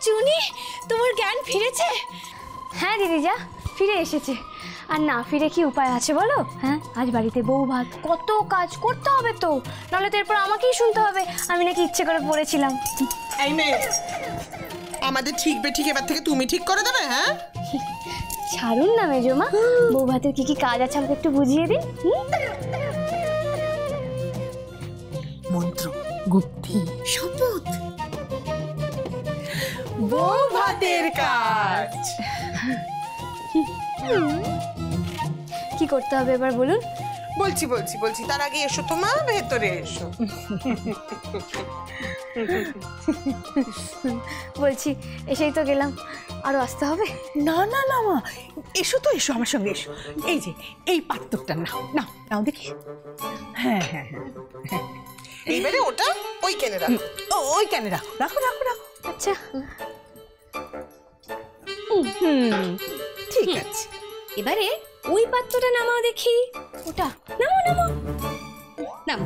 চুনি, তোমার জ্ঞান ফিরেছে? হ্যাঁ দিদি যা ফিরে এসেছে। আর না ফিরে কি উপায় আছে বলো? হ্যাঁ, আজ বাড়িতে বউ ভাত, কত কাজ করতে হবে তো, নাহলে তো এরপর আমাকেই শুনতে হবে আমি নাকি ইচ্ছে করে পড়েছিলাম। এই মেয়ে, আমাদের ঠিক বেঠিক এবার থেকে তুমি ঠিক করে দেবে। হ্যাঁ ছাড়ুন না মেজমা, বউ ভাতের কি কি কাজ আছে আমাকে একটু বুঝিয়ে দিন। মন্ত্র, গুপ্তি, শপথ, বউ ভাতের কাজ কি করতে হবে এবার বলুন? বলছি বলছি বলছি তার আগে এসো তো মা, ভেতরে এসো। বলছি এসেই তো গেলাম, আরো আসতে হবে? না না না মা, এসো তো, এসো আমার সঙ্গে এসো। এই যে এই পাত্রটা নাও নাও নাও দেখি। হ্যাঁ হ্যাঁ হ্যাঁ, এইবারে ওটা ওই কেনে রাখো। ওই কেন রাখো রাখো রাখো রাখো। আচ্ছা ঠিক আছে, এবারে ওই পাত্রটা নামাও দেখি। ওটা নামো নামো নামো।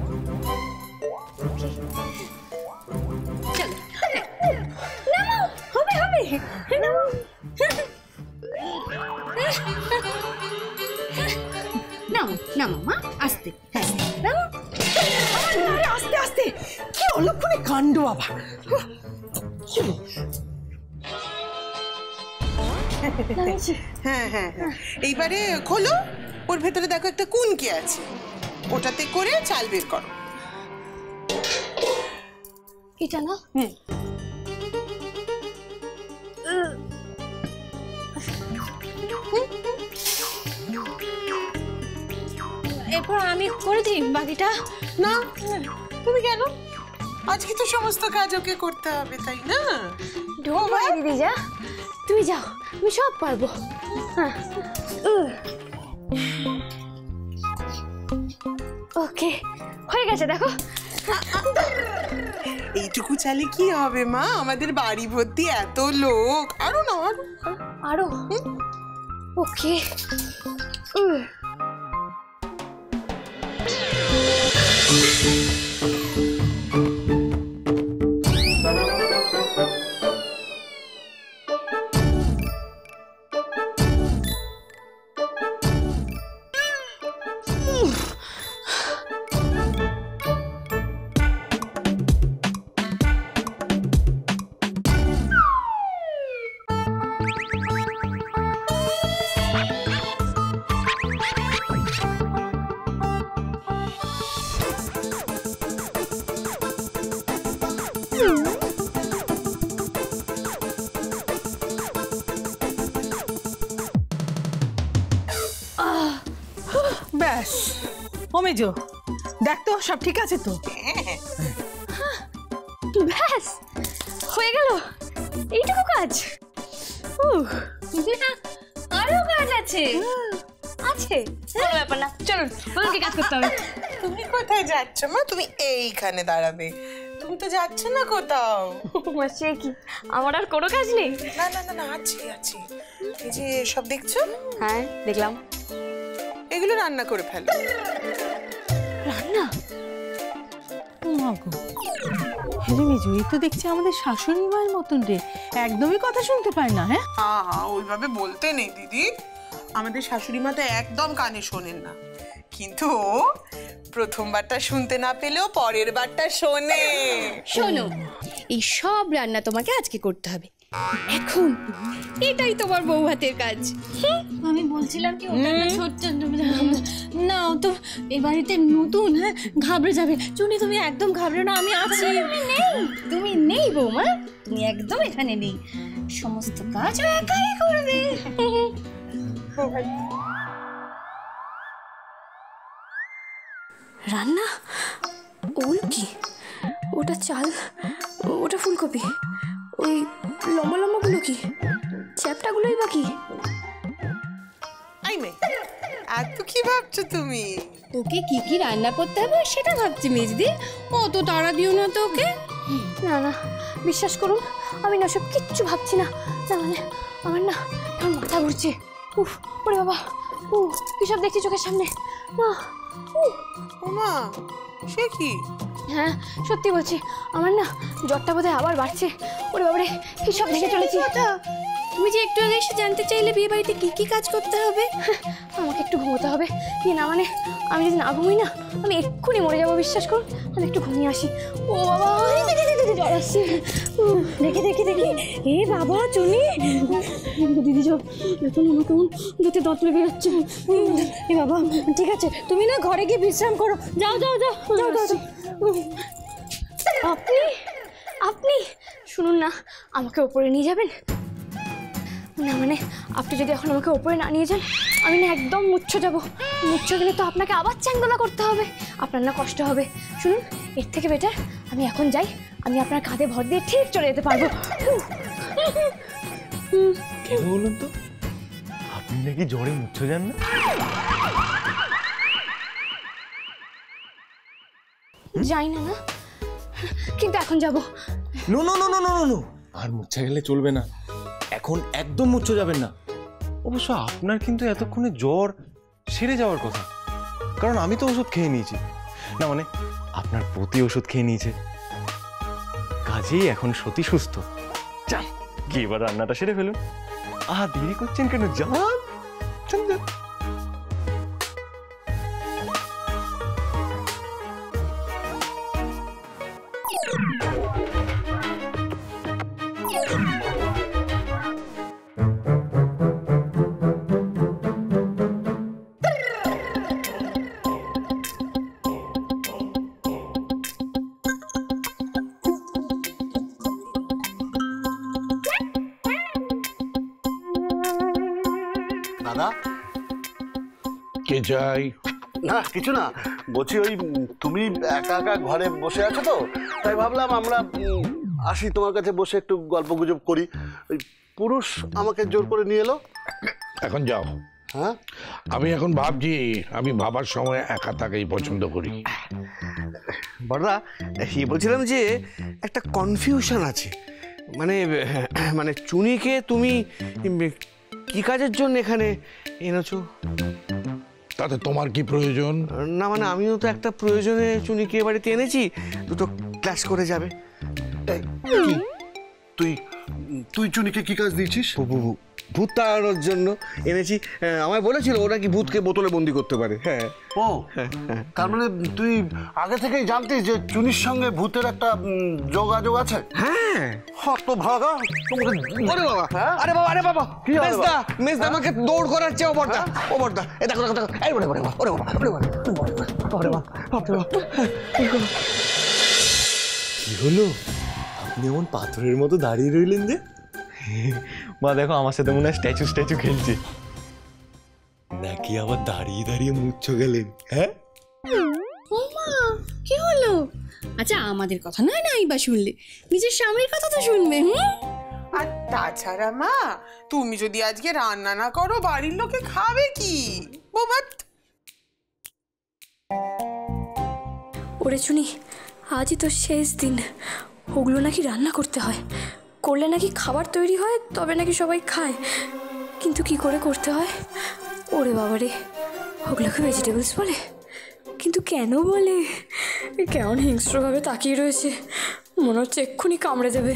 চলো নামো, হবে হবে, নামো। নামো নামো মা, আস্তে। হ্যাঁ নামো। আস্তে আস্তে, কি অলক্ষণে কাণ্ড আবার। হ্যাঁ হ্যাঁ হ্যাঁ, এইবারে খোলো, ওর ভেতরে দেখো একটা কুনকি আছে, ওটাতে করে চাল বের করো। এটা না? এরপর আমি করে দিই বাকিটা। না তুমি কেন, আজকে তো সমস্ত কাজ ওকে করতে হবে তাই না? দিদি যা, তুমি যাও, আমি সব পারবো। হ্যাঁ ওকে, হয়ে গেছে দেখো। এইটুকু চালে কি হবে মা, আমাদের বাড়ি ভর্তি এত লোক। আরো না আরো আরো ওকে। ব্যাস অমেজো, দেখ তো সব ঠিক আছে তো? ব্যাস হয়ে গেল, এইটুকু কাজ। আরো কাজ আছে। আছে কোনো ব্যাপার না, চলুন বলুন কাজ করতে হবে। তুমি কোথায় যাচ্ছ মা? তুমি এইখানে দাঁড়াবে, তুমি তো যাচ্ছ না কোথাও। সে কি, আমার আর কোনো কাজ নেই? না না না না, আছে আছে, এই যে সব দেখছো। হ্যাঁ দেখলাম। এগুলো রান্না করে ফেলো। রান্না? হ্যাঁ মেজো, এই তো দেখছি আমাদের শাশুড়ি মায়ের মতন রে, একদমই কথা শুনতে পায় না। হ্যাঁ হ্যাঁ ওইভাবে বলতে নেই দিদি, আমাদের শাশুড়ি মা তো একদম কানে শোনেন না, কিন্তু ও প্রথমবারটা শুনতে না পেলেও পরের বারটা শোনে। শোনো, এই সব রান্না তোমাকে আজকে করতে হবে এখন, এটাই তোমার বউ হাতের কাজ। আমি বলছিলাম কি ওটা না ছোট্ট না, ও তো এই বাড়িতে নতুন, হ্যাঁ ঘাবড়ে যাবে। চুনি তুমি একদম ঘাবড়ে না, আমি আছি। তুমি নেই বৌমা, তুমি একদম এখানে নেই, সমস্ত কাজ ও একাই করবে। রান্না? ওগুলো কি? ওটা চাল, ওটা ফুলকপি, ওই লম্বা লম্বাগুলো কি, চ্যাপটাগুলোই বা কি? আই মেয়ে, এত কি ভাবছো তুমি? ওকে কি কি রান্না করতে হবে সেটা ভাবছি মেজদি, অত তাড়া দিও না তো ওকে। না না বিশ্বাস করুন, আমি না সব কিচ্ছু ভাবছি না। না মানে আমার না এখন মাথা ঘুরছে। উফ ওরে বাবা, কিসব দেখছি চোখের সামনে। না ওমা, সে কি? হ্যাঁ সত্যি বলছি, আমার না জ্বরটা বোধহয় আবার বাড়ছে। ওরে বাবারে, কি সব দেখে চলেছি। তুমি যে একটু আগে এসে জানতে চাইলে বিয়ে বাড়িতে কি কি কাজ করতে হবে। আমাকে একটু ঘুমোতে হবে। কি না মানে, আমি যদি না ঘুমোই না, আমি এক্ষুনি মরে যাবো, বিশ্বাস করুন। আমি একটু ঘুমিয়ে আসি। ও বাবা, জ্বর আসছে। দেখি দেখি দেখি, এ বাবা চুনি, দিদি যাও, এখন আমার কেমন দুটি দাঁত লেগে যাচ্ছে। এ বাবা, ঠিক আছে, তুমি না ঘরে গিয়ে বিশ্রাম করো। যাও যাও যাও যাও যাও। আপনি আপনি শুনুন না, আমাকে ওপরে নিয়ে যাবেন না? মানে আপনি যদি এখন আমাকে ওপরে না নিয়ে যান, আমি না একদম মুচ্ছ যাব। মুচ্ছ গেলে তো আপনাকে আবার চ্যাংদোলা করতে হবে, আপনার না কষ্ট হবে। শুনুন, এর থেকে বেটার আমি এখন যাই, আমি আপনার কাঁধে ভর দিয়ে ঠিক চলে যেতে পারবো। কেন বলুন তো, আপনি নাকি জ্বরে মুচ্ছ যান না? যাই না না, কিন্তু এখন যাব। No no no no no no, আর মুচ্ছা গেলে চলবে না, এখন একদম মুচ্ছ যাবেন না। অবশ্য আপনার কিন্তু এতক্ষণে জ্বর সেরে যাওয়ার কথা, কারণ আমি তো ওষুধ খেয়ে নিয়েছি। না মানে আপনার প্রতি ওষুধ খেয়ে নিয়েছে, কাজেই এখন সত্যি সুস্থ। যান গিয়ে এবার রান্নাটা সেরে ফেলুন। দেরি করছেন কেন? যান যান যান। দাদা, কে চাই? না কিছু না, বলছি ওই তুমি একা একা ঘরে বসে আছো তো, তাই ভাবলাম আমরা আসি তোমার কাছে, বসে একটু গল্প গুজব করি। ওই পুরুষ আমাকে জোর করে নিয়ে এলো। এখন যাও। হ্যাঁ, আমি এখন ভাবছি, আমি ভাবার সময় একা থাকাই পছন্দ করি। বড়দা, বলছিলাম যে একটা কনফিউশন আছে। মানে মানে চুনিকে তুমি কি কাজের জন্য এখানে এনেছো? তাতে তোমার কি প্রয়োজন? না মানে আমিও তো একটা প্রয়োজনে চুনিকে এ বাড়িতে এনেছি, দুটো ক্লাস করে যাবে। কি তুই তুই চুনিকে কি কাজ দিয়েছিস? ভূত তাড়ানোর জন্য এনেছি। আমায় বলেছিল ও নাকি ভূতকে বোতলে বন্দি করতে পারে। হ্যাঁ। ও, তার মানে তুই আগে থেকেই জানতিস যে চুনির সঙ্গে ভূতের একটা যোগাযোগ আছে? হ্যাঁ। হত ভাগা তোমাকে। ওরে বাবা, হ্যাঁ? আরে বাবা, আরে বাবা, কি হবে মেজদা, মেজদা আমাকে দৌড় করাচ্ছে। ও বড়দা, ও বড়দা, এ দেখো দেখো দেখো, এই ওরে বাবা, ওরে বাবা, ওরে বাবা, ওরে বাবা, ওরে বাবা। কি হলো? আপনি এমন পাথরের মতো দাঁড়িয়ে রইলেন যে? মা দেখো, আমার সাথে মনে হয় স্ট্যাচু স্ট্যাচু খেলছে। নাকি আবার দাঁড়িয়ে দাঁড়িয়ে মুচ্ছ গেলেন? হ্যাঁ, ওমা, কি হলো? আচ্ছা, আমাদের কথা নয় নাই বা শুনলে, নিজের স্বামীর কথা তো শুনবে। আর তাছাড়া মা, তুমি যদি আজকে রান্না না করো, বাড়ির লোকে খাবে কি? বোবাত। ওরে চুনি, আজই তো শেষ দিন। ওগুলো নাকি রান্না করতে হয়, করলে নাকি খাবার তৈরি হয়, তবে নাকি সবাই খায়। কিন্তু কি করে করতে হয়? ওরে বাবারে, ওগুলোকে ভেজিটেবলস বলে? কিন্তু কেন বলে? কেমন হিংস্রভাবে তাকিয়ে রয়েছে, মনে হচ্ছে এক্ষুনি কামড়ে দেবে।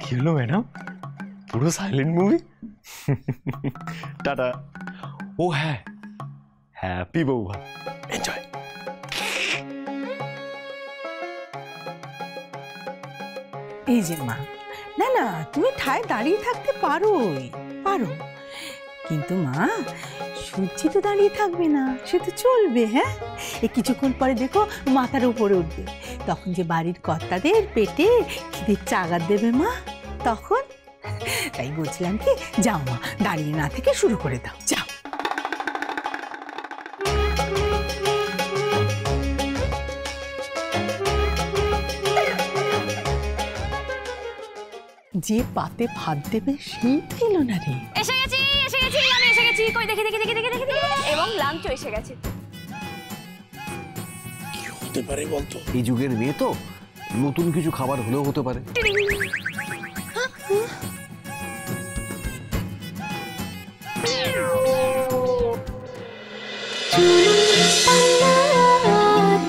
কি হলো ম্যাডাম? পুরো সাইলেন্ট মুভি। টাটা। ও হ্যাঁ, হ্যাপি বৌভা, এনজয়। এই যে মা, না না, তুমি ঠায় দাঁড়িয়ে থাকতে পারোই, পারো, কিন্তু মা সূর্যি তো দাঁড়িয়ে থাকবে না, সে তো চলবে। হ্যাঁ, এই কিছুক্ষণ পরে দেখো মাথার উপরে উঠবে, তখন যে বাড়ির কর্তাদের পেটে খিদের চাগার দেবে মা, তখন। তাই বলছিলাম কি, যাও মা, দাঁড়িয়ে না থেকে শুরু করে দাও, যাও। যে পাতে ভাত দেবে সেই এলো না রে। এসে গেছি, এসে গেছি, আমি এসে গেছি। কই দেখি দেখি দেখি দেখি দেখি, এবং লাঞ্চও এসে গেছে। কি হতে পারে বলতো? এই যুগের মেয়ে তো, নতুন কিছু খাবার হলেও হতে পারে।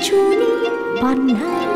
চুনি পান্না